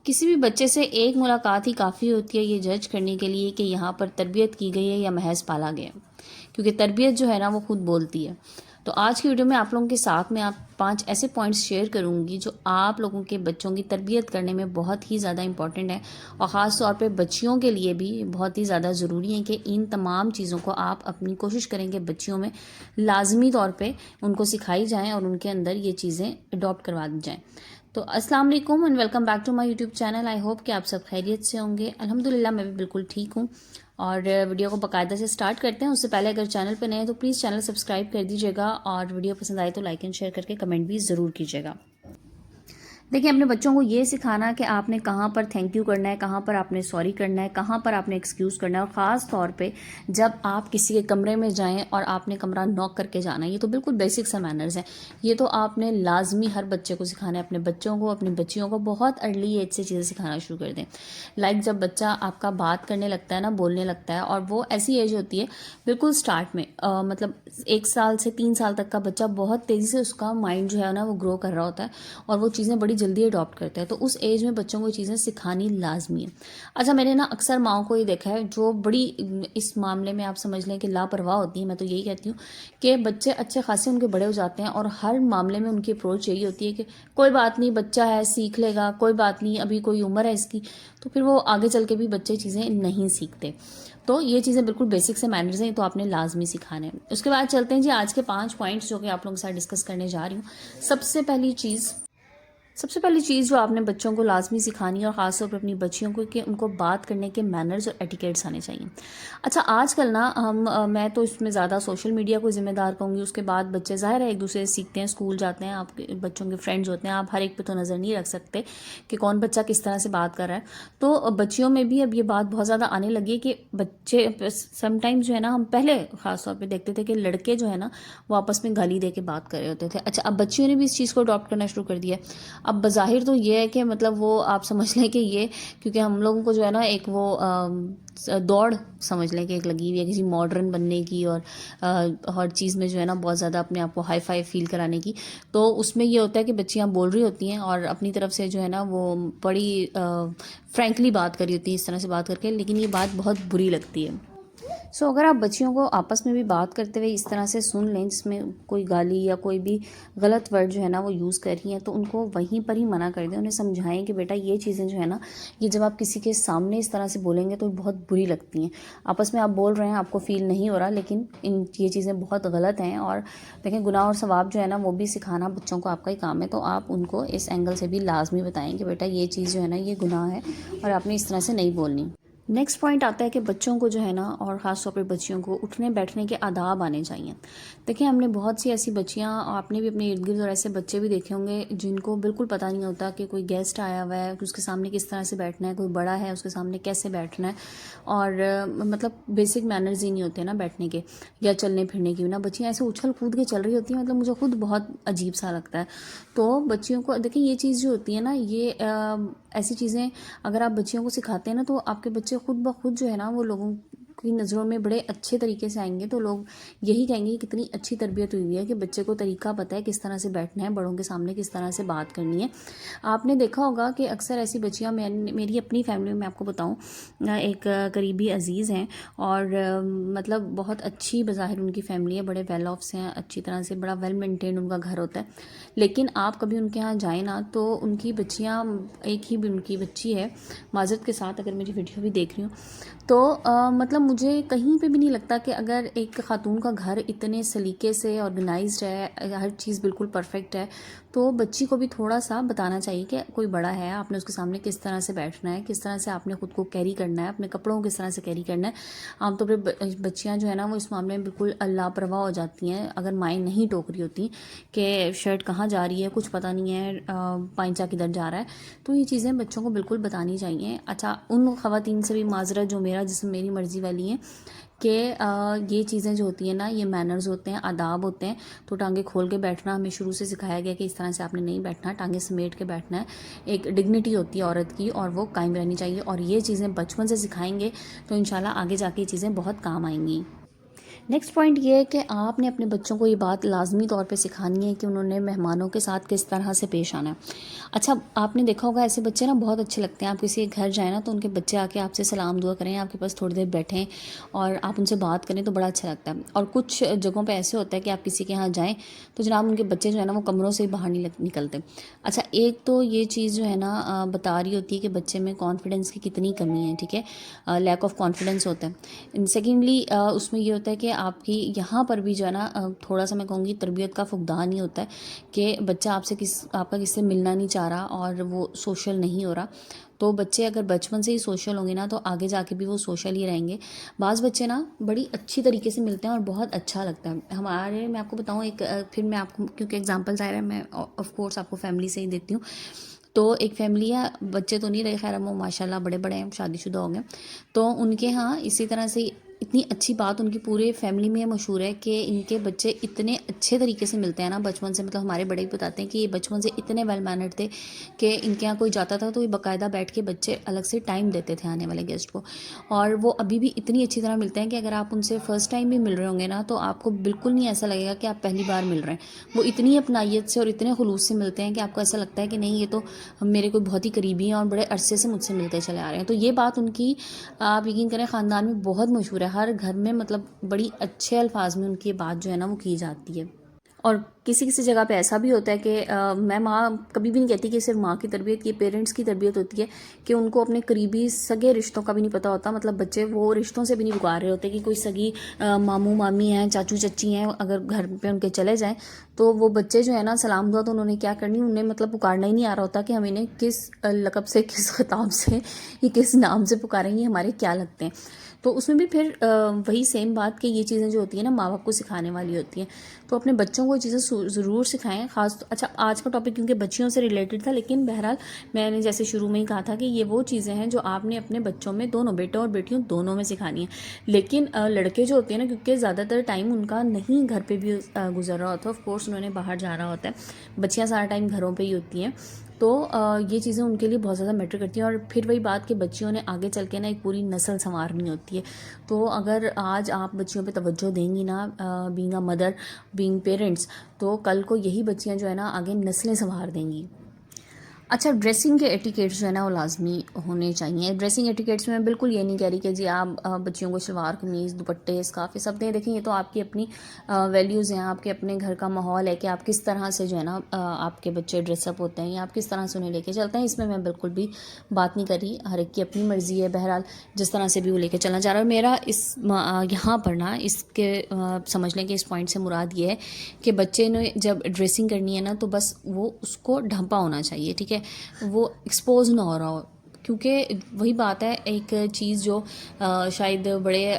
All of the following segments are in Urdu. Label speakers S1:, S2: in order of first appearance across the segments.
S1: کسی بھی بچے سے ایک ملاقات ہی کافی ہوتی ہے یہ جج کرنے کے لیے کہ یہاں پر تربیت کی گئی ہے یا محض پالا گیا، کیونکہ تربیت جو ہے نا وہ خود بولتی ہے۔ تو آج کی ویڈیو میں آپ لوگوں کے ساتھ میں 5 ایسے پوائنٹس شیئر کروں گی جو آپ لوگوں کے بچوں کی تربیت کرنے میں بہت ہی زیادہ امپورٹنٹ ہے، اور خاص طور پہ بچیوں کے لیے بھی بہت ہی زیادہ ضروری ہے کہ ان تمام چیزوں کو آپ اپنی کوشش کریں کہ بچیوں میں لازمی طور پہ ان کو سکھائی جائیں اور ان کے اندر یہ چیزیں اڈاپٹ کروا دی جائیں۔ تو السلام علیکم and welcome back to my YouTube channel. I hope کہ آپ سب خیریت سے ہوں گے۔ الحمدللہ میں بھی بالکل ٹھیک ہوں، اور ویڈیو کو باقاعدہ سے سٹارٹ کرتے ہیں۔ اس سے پہلے اگر چینل پہ نئے ہیں تو پلیز چینل سبسکرائب کر دیجیے گا، اور ویڈیو پسند آئے تو لائک اینڈ شیئر کر کے کمنٹ بھی ضرور کیجیے گا۔ دیکھیں، اپنے بچوں کو یہ سکھانا کہ آپ نے کہاں پر تھینک یو کرنا ہے، کہاں پر آپ نے سوری کرنا ہے، کہاں پر آپ نے ایکسکیوز کرنا ہے، اور خاص طور پہ جب آپ کسی کے کمرے میں جائیں اور آپ نے کمرہ ناک کر کے جانا ہے، یہ تو بالکل بیسک سا مینرز ہیں۔ یہ تو آپ نے لازمی ہر بچے کو سکھانا ہے، اپنے بچوں کو، اپنی بچیوں کو بہت ارلی ایج سے چیزیں سکھانا شروع کر دیں۔ لائک جب بچہ آپ کا بات کرنے لگتا ہے نا، بولنے لگتا ہے، اور وہ ایسی ایج ہوتی ہے بالکل سٹارٹ میں، مطلب 1 سال سے 3 سال تک کا بچہ بہت تیزی سے اس کا مائنڈ جو ہے نا وہ گرو کر رہا ہوتا ہے، اور وہ چیزیں بڑی جلدی اڈاپٹ کرتا ہے۔ تو اس ایج میں بچوں کو یہ چیزیں سکھانی لازمی ہے۔ اچھا، میں نے نا اکثر ماؤں کو یہ دیکھا ہے جو بڑی اس معاملے میں آپ سمجھ لیں کہ لاپرواہ ہوتی ہیں۔ میں تو یہی کہتی ہوں کہ بچے اچھے خاصے ان کے بڑے ہو جاتے ہیں، اور ہر معاملے میں ان کی اپروچ یہی ہوتی ہے کہ کوئی بات نہیں، بچہ ہے سیکھ لے گا، کوئی بات نہیں، ابھی کوئی عمر ہے اس کی۔ تو پھر وہ آگے چل کے بھی بچے چیزیں نہیں سیکھتے۔ تو یہ چیزیں بالکل بیسک سے مینرز ہیں، تو آپ نے لازمی سکھانے ہیں۔ اس کے بعد چلتے ہیں جی آج کے 5 پوائنٹس جو کہ آپ لوگوں کے ساتھ ڈسکس کرنے جا رہی ہوں۔ سب سے پہلی چیز جو آپ نے بچوں کو لازمی سکھانی ہے، اور خاص طور پر اپنی بچیوں کو، کہ ان کو بات کرنے کے مینرز اور ایٹیکیٹس آنے چاہیے۔ اچھا، آج کل نا میں تو اس میں زیادہ سوشل میڈیا کو ذمہ دار کہوں گی۔ اس کے بعد بچے ظاہر ہے ایک دوسرے سے سیکھتے ہیں، اسکول جاتے ہیں، آپ کے بچوں کے فرینڈز ہوتے ہیں، آپ ہر ایک پہ تو نظر نہیں رکھ سکتے کہ کون بچہ کس طرح سے بات کر رہا ہے۔ تو بچیوں میں بھی اب یہ بات بہت زیادہ آنے لگی ہے کہ بچے سم ٹائمز جو ہے نا، ہم پہلے خاص طور پہ دیکھتے تھے کہ لڑکے جو ہے نا وہ آپس میں گالی دے کے بات کر رہے ہوتے تھے۔ اچھا، اب بچیوں نے بھی اس چیز کو اڈاپٹ کرنا شروع کر دیا ہے۔ اب بظاہر تو یہ ہے کہ مطلب وہ آپ سمجھ لیں کہ یہ، کیونکہ ہم لوگوں کو جو ہے نا ایک وہ دوڑ سمجھ لیں کہ ایک لگی ہوئی ہے کسی ماڈرن بننے کی، اور ہر چیز میں جو ہے نا بہت زیادہ اپنے آپ کو ہائی فائی فیل کرانے کی۔ تو اس میں یہ ہوتا ہے کہ بچیاں بول رہی ہوتی ہیں اور اپنی طرف سے جو ہے نا وہ بڑی فرینکلی بات کری ہوتی ہے، اس طرح سے بات کر کے، لیکن یہ بات بہت بری لگتی ہے۔ اگر آپ بچیوں کو آپس میں بھی بات کرتے ہوئے اس طرح سے سن لیں جس میں کوئی گالی یا کوئی بھی غلط ورڈ جو ہے نا وہ یوز کر رہی ہیں، تو ان کو وہیں پر ہی منع کر دیں، انہیں سمجھائیں کہ بیٹا یہ چیزیں جو ہے نا، یہ جب آپ کسی کے سامنے اس طرح سے بولیں گے تو بہت بری لگتی ہیں۔ آپس میں آپ بول رہے ہیں، آپ کو فیل نہیں ہو رہا، لیکن یہ چیزیں بہت غلط ہیں، اور دیکھیں گناہ اور ثواب جو ہے نا وہ بھی سکھانا بچوں کو آپ کا ہی کام ہے۔ تو آپ ان کو اس اینگل سے بھی لازمی بتائیں کہ بیٹا یہ چیز جو ہے نا یہ گناہ ہے، اور آپ نے اس طرح سے نہیں بولنی۔ نیکسٹ پوائنٹ آتا ہے کہ بچوں کو جو ہے نا، اور خاص طور پہ بچیوں کو اٹھنے بیٹھنے کے آداب آنے چاہیے۔ دیکھیں، ہم نے بہت سی ایسی بچیاں، آپ نے بھی اپنے ارد گرد اور ایسے بچے بھی دیکھے ہوں گے جن کو بالکل پتہ نہیں ہوتا کہ کوئی گیسٹ آیا ہوا ہے، کہ اس کے سامنے کس طرح سے بیٹھنا ہے، کوئی بڑا ہے اس کے سامنے کیسے بیٹھنا ہے، اور مطلب بیسک مینرز ہی نہیں ہوتے نا بیٹھنے کے یا چلنے پھرنے کی۔ نا بچیاں ایسے اچھل کود کے چل رہی ہوتی ہیں، مطلب مجھے خود بہت عجیب سا لگتا ہے۔ تو بچیوں کو دیکھیں، یہ چیز جو ہوتی ہے نا، یہ ایسی چیزیں اگر آپ بچیوں کو سکھاتے ہیں نا، تو آپ کے بچے خود بخود جو ہے نا وہ لوگوں کی نظروں میں بڑے اچھے طریقے سے آئیں گے۔ تو لوگ یہی کہیں گے کہ کتنی اچھی تربیت ہوئی ہے کہ بچے کو طریقہ پتہ ہے کس طرح سے بیٹھنا ہے، بڑوں کے سامنے کس طرح سے بات کرنی ہے۔ آپ نے دیکھا ہوگا کہ اکثر ایسی بچیاں، میری اپنی فیملی میں آپ کو بتاؤں، ایک قریبی عزیز ہیں، اور مطلب بہت اچھی بظاہر ان کی فیملی ہے، بڑے ویل آف سے ہیں، اچھی طرح سے بڑا ویل مینٹین ان کا گھر ہوتا ہے۔ لیکن آپ کبھی ان کے ہاں جائیں نا، تو ان کی بچیاں، ایک ہی بھی ان کی بچی ہے، معذرت کے ساتھ اگر میری ویڈیو بھی دیکھ رہی ہوں، تو مطلب مجھے کہیں پہ بھی نہیں لگتا کہ اگر ایک خاتون کا گھر اتنے سلیقے سے آرگنائزڈ ہے، ہر چیز بالکل پرفیکٹ ہے، تو بچی کو بھی تھوڑا سا بتانا چاہیے کہ کوئی بڑا ہے، آپ نے اس کے سامنے کس طرح سے بیٹھنا ہے، کس طرح سے آپ نے خود کو کیری کرنا ہے، اپنے کپڑوں کو کس طرح سے کیری کرنا ہے۔ عام طور پہ بچیاں جو ہے نا وہ اس معاملے میں بالکل لاپرواہ ہو جاتی ہیں اگر مائیں نہیں ٹوک رہی ہوتی کہ شرٹ کہاں جا رہی ہے، کچھ پتہ نہیں ہے، پائنچا کدھر جا رہا ہے۔ تو یہ چیزیں بچوں کو بالکل بتانی چاہیے۔ اچھا، ان خواتین سے بھی معذرت جو میرا جسم میری مرضی والی ہیں، کہ یہ چیزیں جو ہوتی ہیں نا، یہ مینرز ہوتے ہیں، آداب ہوتے ہیں۔ تو ٹانگیں کھول کے بیٹھنا ہمیں شروع سے سکھایا گیا کہ اس طرح سے آپ نے نہیں بیٹھنا، ٹانگیں سمیٹ کے بیٹھنا ہے۔ ایک ڈگنیٹی ہوتی ہے عورت کی، اور وہ قائم رہنی چاہیے، اور یہ چیزیں بچپن سے سکھائیں گے تو انشاءاللہ آگے جا کے یہ چیزیں بہت کام آئیں گی۔ نیکسٹ پوائنٹ یہ ہے کہ آپ نے اپنے بچوں کو یہ بات لازمی طور پہ سکھانی ہے کہ انہوں نے مہمانوں کے ساتھ کس طرح سے پیش آنا ہے. اچھا آپ نے دیکھا ہوگا ایسے بچے نا بہت اچھے لگتے ہیں. آپ کسی کے گھر جائیں نا تو ان کے بچے آ کے آپ سے سلام دعا کریں, آپ کے پاس تھوڑی دیر بیٹھیں اور آپ ان سے بات کریں تو بڑا اچھا لگتا ہے. اور کچھ جگہوں پہ ایسے ہوتا ہے کہ آپ کسی کے یہاں جائیں تو جناب ان کے بچے جو ہے نا وہ کمروں سے ہی باہر نہیں نکلتے. اچھا ایک تو یہ چیز جو ہے نا بتا رہی ہوتی ہے کہ بچے میں کانفیڈنس کی کتنی کمی ہے, ٹھیک ہے, لیک آف کانفیڈنس ہوتا ہے. سیکنڈلی اس میں یہ ہوتا ہے کہ آپ کی یہاں پر بھی جو ہے نا تھوڑا سا میں کہوں گی تربیت کا فقدان ہی ہوتا ہے کہ بچہ آپ کا کس سے ملنا نہیں چاہ رہا اور وہ سوشل نہیں ہو رہا. تو بچے اگر بچپن سے ہی سوشل ہوں گے نا تو آگے جا کے بھی وہ سوشل ہی رہیں گے. بعض بچے نا بڑی اچھی طریقے سے ملتے ہیں اور بہت اچھا لگتا ہے. ہمارے میں آپ کو بتاؤں ایک, پھر میں آپ کو کیونکہ ایگزامپل ظاہر ہے میں آف کورس آپ کو فیملی سے ہی دیتی ہوں. تو ایک فیملی ہے, بچے تو نہیں رہے خیر, وہ ماشاء اللہ بڑے بڑے ہیں, شادی شدہ ہو گئے. تو ان کے ہاں اسی طرح سے اتنی اچھی بات ان کی پورے فیملی میں مشہور ہے کہ ان کے بچے اتنے اچھے طریقے سے ملتے ہیں نا بچپن سے. مطلب ہمارے بڑے بھی بتاتے ہیں کہ یہ بچپن سے اتنے ویل مینرڈ تھے کہ ان کے یہاں کوئی جاتا تھا تو یہ باقاعدہ بیٹھ کے بچے الگ سے ٹائم دیتے تھے آنے والے گیسٹ کو. اور وہ ابھی بھی اتنی اچھی طرح ملتے ہیں کہ اگر آپ ان سے فرسٹ ٹائم بھی مل رہے ہوں گے نا تو آپ کو بالکل نہیں ایسا لگے گا کہ آپ پہلی بار مل رہے ہیں. وہ اتنی اپنائیت سے اور اتنے خلوص سے ملتے ہیں کہ آپ کو ایسا لگتا ہے کہ نہیں یہ تو میرے کوئی بہت ہی قریبی ہیں اور بڑے عرصے سے مجھ سے ملتے چلے آ رہے ہیں. تو یہ بات ان کی آپ یقین کریں خاندان میں بہت مشہور ہے. ہر گھر میں مطلب بڑی اچھے الفاظ میں ان کی بات جو ہے نا وہ کی جاتی ہے. اور کسی کسی جگہ پہ ایسا بھی ہوتا ہے کہ میں ماں کبھی بھی نہیں کہتی کہ صرف ماں کی تربیت, یہ پیرنٹس کی تربیت ہوتی ہے کہ ان کو اپنے قریبی سگے رشتوں کا بھی نہیں پتہ ہوتا. مطلب بچے وہ رشتوں سے بھی نہیں پکار رہے ہوتے کہ کوئی سگی ماموں مامی ہیں, چاچو چچی ہیں, اگر گھر پہ ان کے چلے جائیں تو وہ بچے جو ہے نا سلام دعا تو انہوں نے کیا کرنی, انہیں مطلب پکارنا ہی نہیں آ رہا ہوتا کہ ہم انہیں کس لقب سے, کس خطاب سے, یہ کس نام سے پکاریں, یہ ہمارے کیا لگتے ہیں. تو اس میں بھی پھر وہی سیم بات کہ یہ چیزیں جو ہوتی ہیں نا ماں باپ کو سکھانے والی ہوتی ہیں. تو اپنے بچوں کو یہ چیزیں ضرور سکھائیں. اچھا آج کا ٹاپک کیونکہ بچیوں سے ریلیٹڈ تھا, لیکن بہرحال میں نے جیسے شروع میں ہی کہا تھا کہ یہ وہ چیزیں ہیں جو آپ نے اپنے بچوں میں, دونوں بیٹوں اور بیٹیوں دونوں میں سکھانی ہیں. لیکن لڑکے جو ہوتے ہیں نا, کیونکہ زیادہ تر ٹائم ان کا نہیں گھر پہ بھی گزر رہا ہوتا ہے, آف کورس انہوں نے باہر جا رہا ہوتا ہے, بچیاں سارا ٹائم گھروں پہ ہی ہوتی ہیں. تو یہ چیزیں ان کے لیے بہت زیادہ میٹر کرتی ہیں. اور پھر وہی بات کہ بچیوں نے آگے چل کے نا ایک پوری نسل سنوارنی ہوتی ہے. تو اگر آج آپ بچیوں پہ توجہ دیں گی نا, being a mother, being parents, تو کل کو یہی بچیاں جو ہے نا آگے نسلیں سنوار دیں گی. اچھا ڈریسنگ کے ایٹیکیٹس جو ہے نا وہ لازمی ہونے چاہیے. ڈریسنگ ایٹیکیٹس میں بالکل یہ نہیں کہہ رہی کہ جی آپ بچیوں کو شلوار قمیض دوپٹے اسکارف یہ سب دیں. دیکھیں یہ تو آپ کی اپنی ویلیوز ہیں, آپ کے اپنے گھر کا ماحول ہے کہ آپ کس طرح سے جو ہے نا آپ کے بچے ڈریس اپ ہوتے ہیں یا آپ کس طرح سے انہیں لے کے چلتے ہیں. اس میں بالکل بھی بات نہیں کر رہی, ہر ایک کی اپنی مرضی ہے. بہرحال جس طرح سے بھی وہ لے کے چلنا چاہ رہا ہے. میرا اس یہاں پر نا اس کے سمجھ لیں کہ اس پوائنٹ سے مراد یہ ہے کہ بچے نے جب ڈریسنگ کرنی ہے نا تو بس وہ اس کو ڈھانپا ہونا چاہیے, ٹھیک ہے, وہ ایکسپوز نہ ہو رہا ہو. کیونکہ وہی بات ہے, ایک چیز جو شاید بڑے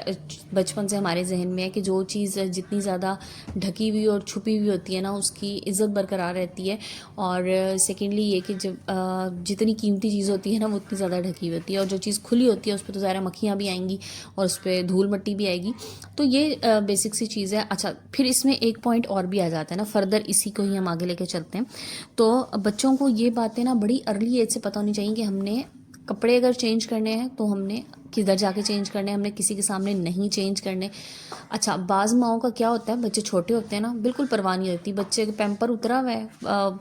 S1: بچپن سے ہمارے ذہن میں ہے کہ جو چیز جتنی زیادہ ڈھکی ہوئی اور چھپی ہوئی ہوتی ہے نا اس کی عزت برقرار رہتی ہے. اور سیکنڈلی یہ کہ جب جتنی قیمتی چیز ہوتی ہے نا وہ اتنی زیادہ ڈھکی ہوئی ہوتی ہے, اور جو چیز کھلی ہوتی ہے اس پہ تو ظاہر مکھیاں بھی آئیں گی اور اس پہ دھول مٹی بھی آئے گی. تو یہ بیسک سی چیز ہے. اچھا پھر اس میں ایک پوائنٹ اور بھی آ جاتا ہے نا, فردر اسی کو ہی ہم آگے لے کے چلتے ہیں. تو بچوں کو یہ باتیں نا بڑی ارلی ایج سے پتہ ہونی چاہیے کہ ہم نے کپڑے اگر چینج کرنے ہیں تو ہم نے کدھر جا کے چینج کرنے ہیں, ہم نے کسی کے سامنے نہیں چینج کرنے. اچھا بعض ماؤں کا کیا ہوتا ہے, بچے چھوٹے ہوتے ہیں نا بالکل پرواہ نہیں ہوتی, بچے کا پیمپر اترا ہوا ہے,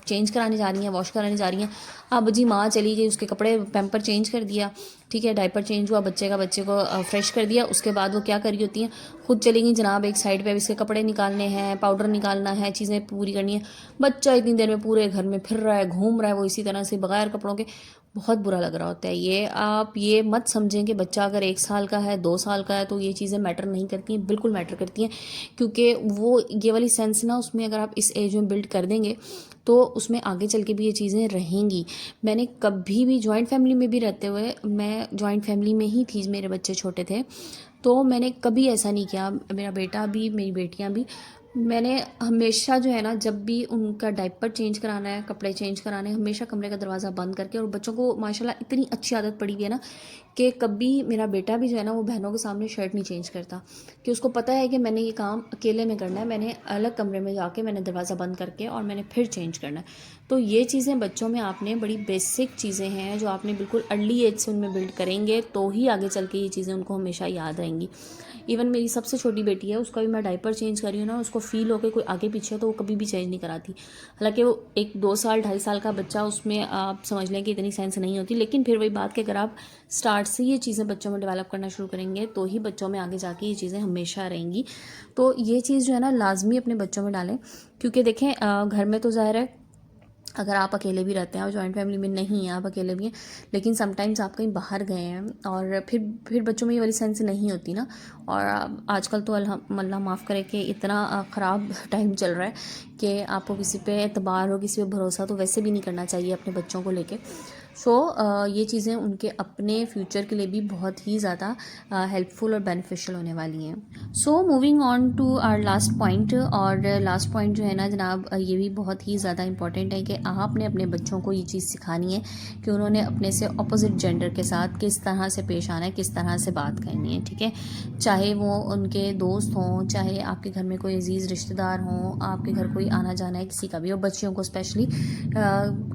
S1: چینج کرانے جا رہی ہیں, واش کرانے جا رہی ہیں, اب جی ماں چلی گئی, اس کے کپڑے پیمپر چینج کر دیا, ٹھیک ہے, ڈائپر چینج ہوا بچے کا, بچے کو فریش کر دیا, اس کے بعد وہ کیا کر رہی ہوتی ہیں, خود چلی گئی جناب ایک سائڈ پہ, اس کے کپڑے نکالنے ہیں, پاؤڈر نکالنا ہے, چیزیں پوری کرنی ہے. بچہ اتنی دیر میں پورے گھر میں پھر رہا ہے, گھوم رہا ہے وہ اسی طرح سے بغیر کپڑوں کے. بہت برا لگ رہا ہوتا ہے. یہ آپ یہ مت سمجھیں کہ بچہ اگر 1 سال کا ہے 2 سال کا ہے تو یہ چیزیں میٹر نہیں کرتی ہیں, بالکل میٹر کرتی ہیں. کیونکہ وہ یہ والی سینس نا اس میں اگر آپ اس ایج میں بلڈ کر دیں گے تو اس میں آگے چل کے بھی یہ چیزیں رہیں گی. میں نے کبھی بھی جوائنٹ فیملی میں بھی رہتے ہوئے, میں جوائنٹ فیملی میں ہی تھی, میرے بچے چھوٹے تھے, تو میں نے کبھی ایسا نہیں کیا, میرا بیٹا بھی میری بیٹیاں بھی, میں نے ہمیشہ جو ہے نا جب بھی ان کا ڈائپر چینج کرانا ہے, کپڑے چینج کرانے ہیں, ہمیشہ کمرے کا دروازہ بند کر کے. اور بچوں کو ماشاءاللہ اتنی اچھی عادت پڑی ہوئی ہے نا کہ کبھی میرا بیٹا بھی جو ہے نا وہ بہنوں کے سامنے شرٹ نہیں چینج کرتا, کہ اس کو پتہ ہے کہ میں نے یہ کام اکیلے میں کرنا ہے, میں نے الگ کمرے میں جا کے میں نے دروازہ بند کر کے اور میں نے پھر چینج کرنا ہے. تو یہ چیزیں بچوں میں آپ نے بڑی بیسک چیزیں ہیں جو آپ نے بالکل ارلی ایج سے ان میں بلڈ کریں گے تو ہی آگے چل کے یہ چیزیں ان کو ہمیشہ یاد رہیں گی. ایون میری سب سے چھوٹی بیٹی ہے، اس کا بھی میں ڈائپر چینج کر رہی ہوں نا، اس کو فیل ہو کے کوئی آگے پیچھے تو وہ کبھی بھی چینج نہیں کراتی. حالانکہ وہ ایک 2 سال 2.5 سال کا بچہ، اس میں آپ سمجھ لیں کہ اتنی سینس نہیں ہوتی، لیکن پھر وہی بات کہ اگر آپ اسٹارٹ سے یہ چیزیں بچوں میں ڈیولپ کرنا شروع کریں گے تو ہی بچوں میں آگے جا کے یہ چیزیں ہمیشہ رہیں گی. تو یہ چیز جو ہے نا لازمی اپنے بچوں میں ڈالیں، کیونکہ دیکھیں گھر میں تو ظاہر ہے اگر آپ اکیلے بھی رہتے ہیں اور جوائنٹ فیملی میں نہیں ہیں، آپ اکیلے بھی ہیں، لیکن سم ٹائمز آپ کہیں باہر گئے ہیں اور پھر بچوں میں یہ والی سینس نہیں ہوتی نا. اور آج کل تو اللہ معاف کرے کہ اتنا خراب ٹائم چل رہا ہے کہ آپ کو کسی پہ اعتبار ہو، کسی پہ بھروسہ تو ویسے بھی نہیں کرنا چاہیے اپنے بچوں کو لے کے. سو یہ چیزیں ان کے اپنے فیوچر کے لیے بھی بہت ہی زیادہ ہیلپ فل اور بینیفیشل ہونے والی ہیں. So moving on to our last point, اور لاسٹ پوائنٹ جو ہے نا جناب یہ بھی بہت ہی زیادہ امپورٹنٹ ہے کہ آپ نے اپنے بچوں کو یہ چیز سکھانی ہے کہ انہوں نے اپنے سے اپوزٹ جینڈر کے ساتھ کس طرح سے پیش آنا ہے، کس طرح سے بات کرنی ہے. ٹھیک ہے، چاہے وہ ان کے دوست ہوں، چاہے آپ کے گھر میں کوئی عزیز رشتہ دار ہوں، آپ کے گھر کوئی آنا جانا ہے کسی کا بھی، اور بچیوں کو اسپیشلی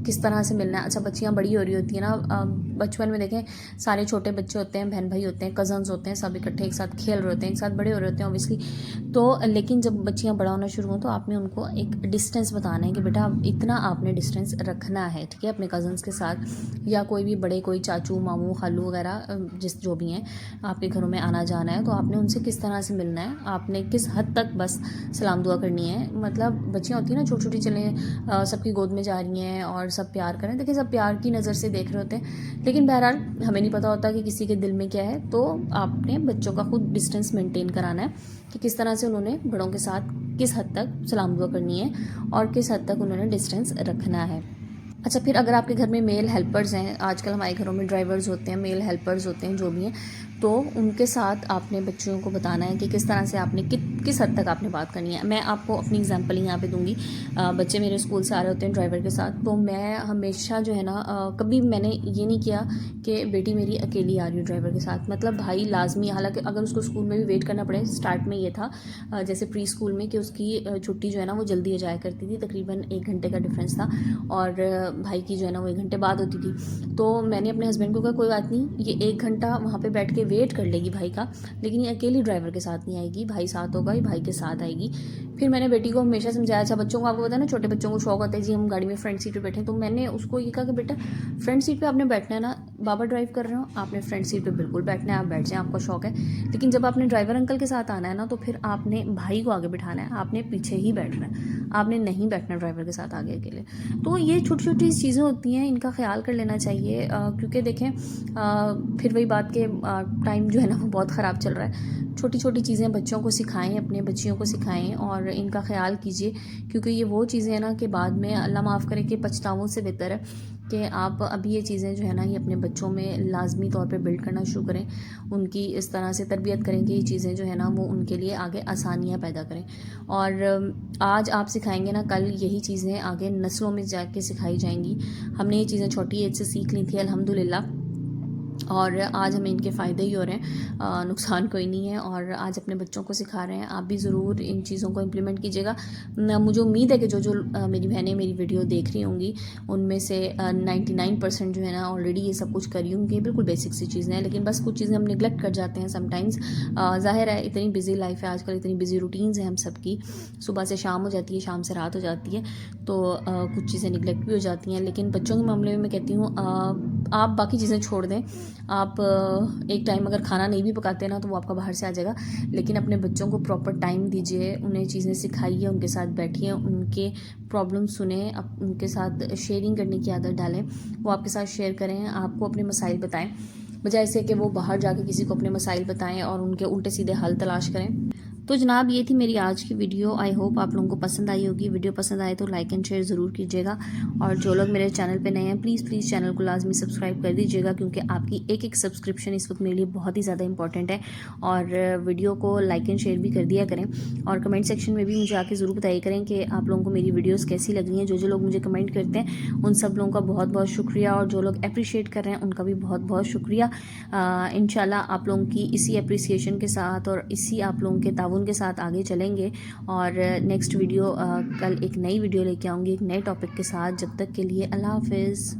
S1: کس طرح سے ملنا ہے. اچھا بچیاں بڑی ہو رہی ہوتی ہیں نا، بچپن میں دیکھیں سارے چھوٹے بچے ہوتے ہیں، بہن بھائی ہوتے ہیں، کزنز ہوتے ہیں، سب اکٹھے ایک ساتھ کھیل رہے ہوتے ہیں، ایک ساتھ بڑے ہو رہے ہوتے ہیں اوبیسلی. تو لیکن جب بچیاں بڑا ہونا شروع ہوں تو آپ نے ان کو ایک ڈسٹینس بتانا ہے کہ بیٹا اتنا آپ نے ڈسٹینس رکھنا ہے. ٹھیک ہے، اپنے کزنس کے ساتھ یا کوئی بھی بڑے، کوئی چاچو ماموں خالو وغیرہ جو بھی ہیں آپ کے گھروں میں آنا جانا ہے، تو آپ نے ان سے کس طرح سے ملنا ہے، آپ نے کس حد تک بس سلام دعا کرنی ہے. مطلب بچیاں ہوتی ہیں نا چھوٹی چھوٹی، چلیں سب کی گود میں جا رہی ہیں اور سب پیار کریں، دیکھیں سب پیار کی نظر سے دیکھ رہے ہوتے ہیں، لیکن بہرحال ہمیں نہیں پتہ ہوتا کہ کسی کے دل میں کیا ہے. تو آپ نے بچوں کا خود ڈسٹینس مینٹین کرانا ہے کہ کس طرح سے انہوں نے بڑوں کے ساتھ کس حد تک سلام دعا کرنی ہے اور کس حد تک انہوں نے ڈسٹینس رکھنا ہے. اچھا پھر اگر آپ کے گھر میں میل ہیلپرز ہیں، آج کل ہمارے گھروں میں ڈرائیورز ہوتے ہیں، میل ہیلپرز ہوتے ہیں جو بھی ہیں، تو ان کے ساتھ آپ نے بچوں کو بتانا ہے کہ کس طرح سے آپ نے کس حد تک آپ نے بات کرنی ہے. میں آپ کو اپنی اگزامپل یہاں پہ دوں گی. بچے میرے اسکول سے آ رہے ہوتے ہیں ڈرائیور کے ساتھ، تو میں ہمیشہ جو ہے نا کبھی میں نے یہ نہیں کیا کہ بیٹی میری اکیلی آ رہی ہو ڈرائیور کے ساتھ، مطلب بھائی لازمی. حالانکہ اگر اس کو اسکول میں بھی ویٹ کرنا پڑے، اسٹارٹ میں یہ تھا جیسے پری اسکول میں کہ اس کی چھٹی جو ہے نا وہ جلدی ہو جایا کرتی تھی، تقریباً 1 گھنٹے کا ڈفرینس تھا، اور بھائی کی جو ہے نا وہ 1 گھنٹے بعد ہوتی تھی. تو میں نے اپنے ہسبینڈ کو کہا کوئی بات نہیں، یہ 1 گھنٹہ وہاں پہ بیٹھ کے ویٹ کر لے گی بھائی کا، لیکن یہ اکیلی ڈرائیور کے ساتھ نہیں آئے گی، بھائی ساتھ ہوگا، یہ بھائی کے ساتھ آئے گی. پھر میں نے بیٹی کو ہمیشہ سمجھایا. اچھا بچوں کو آپ کو پتا ہے نا، چھوٹے بچوں کو شوق ہوتا ہے جی ہم گاڑی میں فرنٹ سیٹ پہ بیٹھیں، تو میں نے اس کو یہ کہا کہ بیٹا فرنٹ سیٹ پہ آپ نے بیٹھنا ہے نا، بابا ڈرائیو کر رہے ہو، آپ نے فرنٹ سیٹ پہ بالکل بیٹھنا ہے، آپ بیٹھ جائیں، آپ کا شوق ہے. لیکن جب آپ نے ڈرائیور انکل کے ساتھ آنا ہے نا، تو پھر آپ نے بھائی کو آگے بٹھانا ہے، آپ نے پیچھے ہی بیٹھنا ہے، آپ نے نہیں بیٹھنا ڈرائیور کے ساتھ آگے اکیلے. تو یہ چھوٹی چھوٹی چیزیں ہوتی ہیں، ان کا خیال کر لینا چاہیے، کیونکہ دیکھیں پھر وہی بات کہ ٹائم جو ہے نا وہ بہت خراب چل رہا ہے. چھوٹی چھوٹی چیزیں بچوں کو سکھائیں، اپنے بچیوں کو سکھائیں اور ان کا خیال کیجیے، کیونکہ یہ وہ چیزیں ہیں نا کہ بعد میں اللہ معاف کرے کہ پچھتاووں سے بہتر ہے کہ آپ ابھی یہ چیزیں جو ہے نا یہ اپنے بچوں میں لازمی طور پہ بلڈ کرنا شروع کریں، ان کی اس طرح سے تربیت کریں کہ یہ چیزیں جو ہے نا وہ ان کے لیے آگے آسانیاں پیدا کریں. اور آج آپ سکھائیں گے نا، کل یہی چیزیں آگے نسلوں میں جا کے سکھائی جائیں گی. ہم نے یہ چیزیں چھوٹی ایج سے سیکھ لی تھی الحمدللہ، اور آج ہمیں ان کے فائدے ہی ہو رہے ہیں، نقصان کوئی نہیں ہے. اور آج اپنے بچوں کو سکھا رہے ہیں، آپ بھی ضرور ان چیزوں کو امپلیمنٹ کیجیے گا. مجھے امید ہے کہ جو میری بہنیں میری ویڈیو دیکھ رہی ہوں گی ان میں سے 99% جو ہے نا آلریڈی یہ سب کچھ کری ہوں گی. بالکل بیسک سی چیزیں ہیں، لیکن بس کچھ چیزیں ہم نگلیکٹ کر جاتے ہیں سم ٹائمز. ظاہر ہے اتنی بزی لائف ہے آج کل، اتنی بزی روٹینز ہیں ہم سب کی، صبح سے شام ہو جاتی ہے، شام سے رات ہو جاتی ہے، تو کچھ چیزیں نگلیکٹ بھی ہو جاتی ہیں. لیکن بچوں کے معاملے میں کہتی ہوں آپ باقی چیزیں چھوڑ دیں. آپ ایک ٹائم اگر کھانا نہیں بھی پکاتے نا تو وہ آپ کا باہر سے آ جائے گا، لیکن اپنے بچوں کو پراپر ٹائم دیجیے، انہیں چیزیں سکھائیے، ان کے ساتھ بیٹھیے، ان کے پرابلم سنیں، ان کے ساتھ شیئرنگ کرنے کی عادت ڈالیں. وہ آپ کے ساتھ شیئر کریں، آپ کو اپنے مسائل بتائیں، بجائے سے کہ وہ باہر جا کے کسی کو اپنے مسائل بتائیں اور ان کے الٹے سیدھے حل تلاش کریں. تو جناب یہ تھی میری آج کی ویڈیو. آئی ہوپ آپ لوگوں کو پسند آئی ہوگی. ویڈیو پسند آئے تو لائک اینڈ شیئر ضرور کیجیے گا، اور جو لوگ میرے چینل پہ نئے ہیں پلیز چینل کو لازمی سبسکرائب کر دیجیے گا، کیونکہ آپ کی ایک سبسکرپشن اس وقت میرے لیے بہت ہی زیادہ امپورٹنٹ ہے. اور ویڈیو کو لائک اینڈ شیئر بھی کر دیا کریں، اور کمنٹ سیکشن میں بھی مجھے آ کے ضرور بتایا کریں کہ آپ لوگوں کو میری ویڈیوز کیسی لگ رہی ہیں. جو لوگ مجھے کمنٹ کرتے ہیں ان سب لوگوں کا بہت بہت شکریہ، اور جو لوگ اپریشیٹ کر رہے ہیں ان کا بھی بہت بہت شکریہ. انشاءاللہ آپ لوگوں کی اسی اپریسیشن کے ساتھ اور اسی آپ لوگوں کے تعاون تعاون کے ساتھ آگے چلیں گے. اور نیکسٹ ویڈیو کل ایک نئی ویڈیو لے کے آؤں گی ایک نئے ٹاپک کے ساتھ. جب تک کے لیے اللہ حافظ.